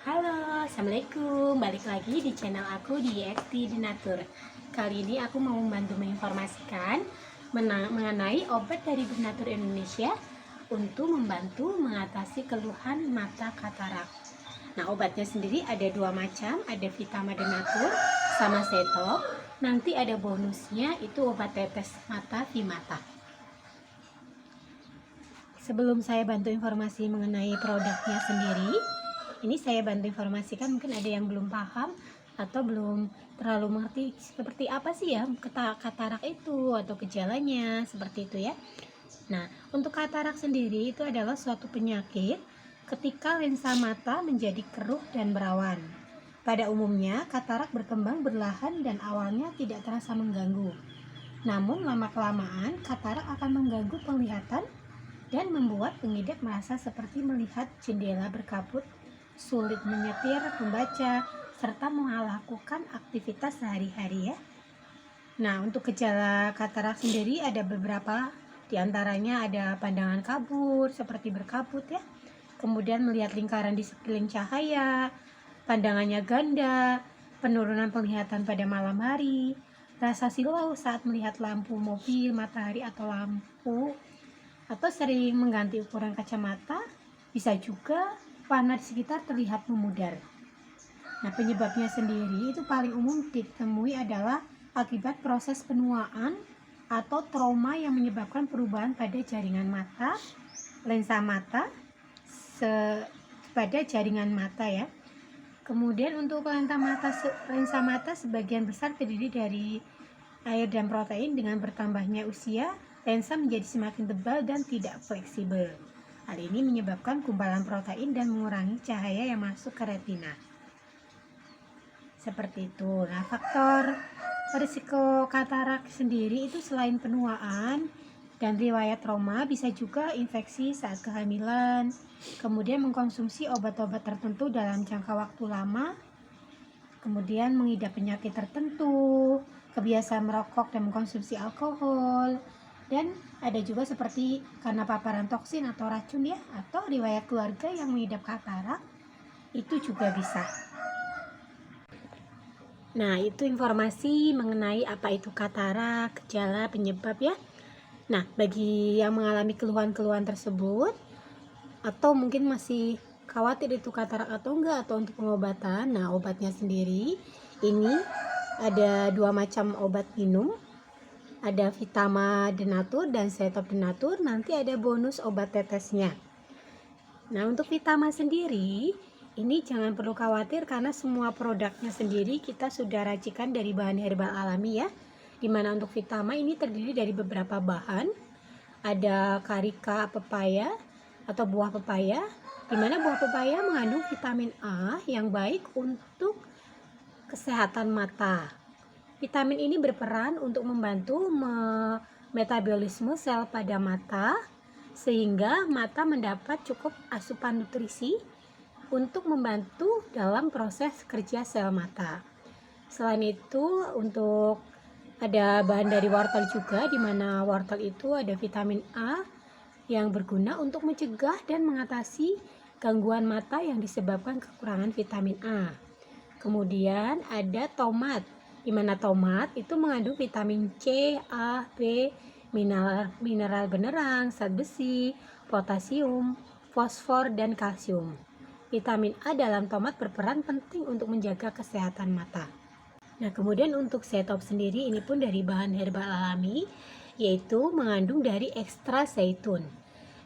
Halo, Assalamualaikum. Balik lagi di channel aku di XT Denatur. Kali ini aku mau membantu menginformasikan mengenai obat dari Denatur Indonesia untuk membantu mengatasi keluhan mata katarak. Nah, obatnya sendiri ada dua macam, ada Vitama Denatur sama Setop. Nanti ada bonusnya itu obat tetes mata Vimata. Sebelum saya bantu informasi mengenai produknya sendiri, ini saya bantu informasikan, mungkin ada yang belum paham atau belum terlalu mengerti seperti apa sih ya katarak itu atau gejalanya seperti itu ya. Nah, untuk katarak sendiri itu adalah suatu penyakit ketika lensa mata menjadi keruh dan berawan. Pada umumnya katarak berkembang berlahan dan awalnya tidak terasa mengganggu. Namun lama-kelamaan katarak akan mengganggu penglihatan dan membuat pengidap merasa seperti melihat jendela berkabut, sulit menyetir, membaca, serta melakukan aktivitas sehari-hari ya. Nah, untuk gejala katarak sendiri ada beberapa, diantaranya ada pandangan kabur seperti berkabut ya, kemudian melihat lingkaran di sekeliling cahaya, pandangannya ganda, penurunan penglihatan pada malam hari, rasa silau saat melihat lampu mobil, matahari atau lampu, atau sering mengganti ukuran kacamata, bisa juga warna di sekitar terlihat memudar. Nah, penyebabnya sendiri itu paling umum ditemui adalah akibat proses penuaan atau trauma yang menyebabkan perubahan pada jaringan mata, lensa mata, pada jaringan mata ya. Kemudian untuk lensa mata sebagian besar terdiri dari air dan protein. Dengan bertambahnya usia, lensa menjadi semakin tebal dan tidak fleksibel. Hal ini menyebabkan gumpalan protein dan mengurangi cahaya yang masuk ke retina. Seperti itu. Nah, faktor risiko katarak sendiri itu selain penuaan dan riwayat trauma, bisa juga infeksi saat kehamilan, kemudian mengkonsumsi obat-obat tertentu dalam jangka waktu lama, kemudian mengidap penyakit tertentu, kebiasaan merokok dan mengkonsumsi alkohol, dan ada juga seperti karena paparan toksin atau racun ya, atau riwayat keluarga yang mengidap katarak, itu juga bisa. Nah, itu informasi mengenai apa itu katarak, gejala, penyebab ya. Nah, bagi yang mengalami keluhan-keluhan tersebut atau mungkin masih khawatir itu katarak atau enggak, atau untuk pengobatan, nah obatnya sendiri ini ada dua macam obat minum, ada Vitama Denatur dan Setop Denatur, nanti ada bonus obat tetesnya. Nah, untuk Vitama sendiri ini jangan perlu khawatir karena semua produknya sendiri kita sudah racikan dari bahan herbal alami ya. Dimana untuk Vitama ini terdiri dari beberapa bahan, ada karika pepaya atau buah pepaya, dimana buah pepaya mengandung vitamin A yang baik untuk kesehatan mata. Vitamin ini berperan untuk membantu metabolisme sel pada mata sehingga mata mendapat cukup asupan nutrisi untuk membantu dalam proses kerja sel mata. Selain itu, untuk ada bahan dari wortel juga, di mana wortel itu ada vitamin A yang berguna untuk mencegah dan mengatasi gangguan mata yang disebabkan kekurangan vitamin A. Kemudian ada tomat, di mana tomat itu mengandung vitamin C, A, B, mineral benerang, zat besi, potasium, fosfor, dan kalsium. Vitamin A dalam tomat berperan penting untuk menjaga kesehatan mata. Nah, kemudian untuk Setop sendiri ini pun dari bahan herbal alami, yaitu mengandung dari ekstrak zaitun.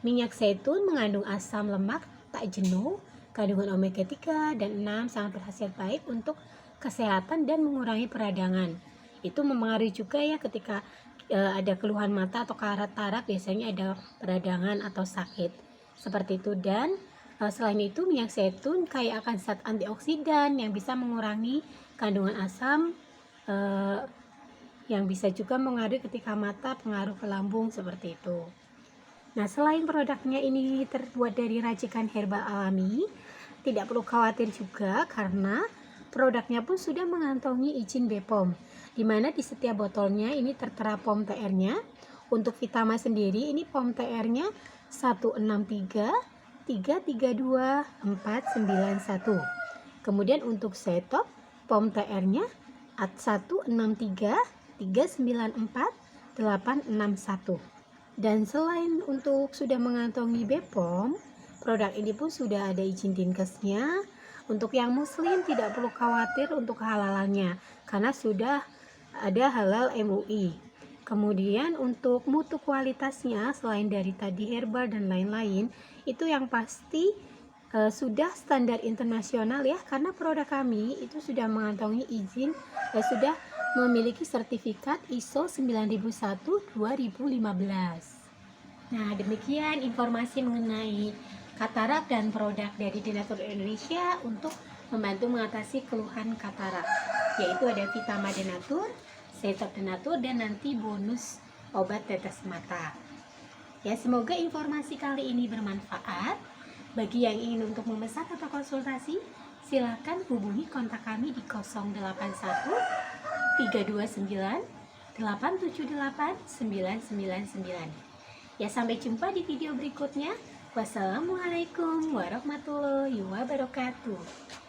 Minyak zaitun mengandung asam lemak tak jenuh, kandungan omega 3 dan 6 sangat berkhasiat baik untuk kesehatan dan mengurangi peradangan. Itu mempengaruhi juga ya ketika ada keluhan mata atau katarak, biasanya ada peradangan atau sakit seperti itu. Dan selain itu minyak zaitun kaya akan zat antioksidan yang bisa mengurangi kandungan asam, yang bisa juga mengaruhi ketika mata, pengaruh ke lambung seperti itu. Nah, selain produknya ini terbuat dari racikan herbal alami, tidak perlu khawatir juga karena produknya pun sudah mengantongi izin BPOM, di mana di setiap botolnya ini tertera POM TR-nya. Untuk Vitama sendiri ini POM TR-nya 163 332 491. Kemudian untuk setop POM TR-nya AT163394861. Dan selain untuk sudah mengantongi BPOM, produk ini pun sudah ada izin Dinkesnya. Untuk yang muslim tidak perlu khawatir untuk kehalalannya karena sudah ada halal MUI. Kemudian untuk mutu kualitasnya selain dari tadi herbal dan lain-lain, itu yang pasti sudah standar internasional ya, karena produk kami itu sudah mengantongi izin dan sudah memiliki sertifikat ISO 9001-2015. Nah, demikian informasi mengenai katarak dan produk dari Denatur Indonesia untuk membantu mengatasi keluhan katarak, yaitu ada Vitama Denatur, Setop Denatur, dan nanti bonus obat tetes mata. Ya, semoga informasi kali ini bermanfaat. Bagi yang ingin untuk memesan atau konsultasi, silakan hubungi kontak kami di 081 329 878 999. Ya, sampai jumpa di video berikutnya. Wassalamualaikum warahmatullahi wabarakatuh.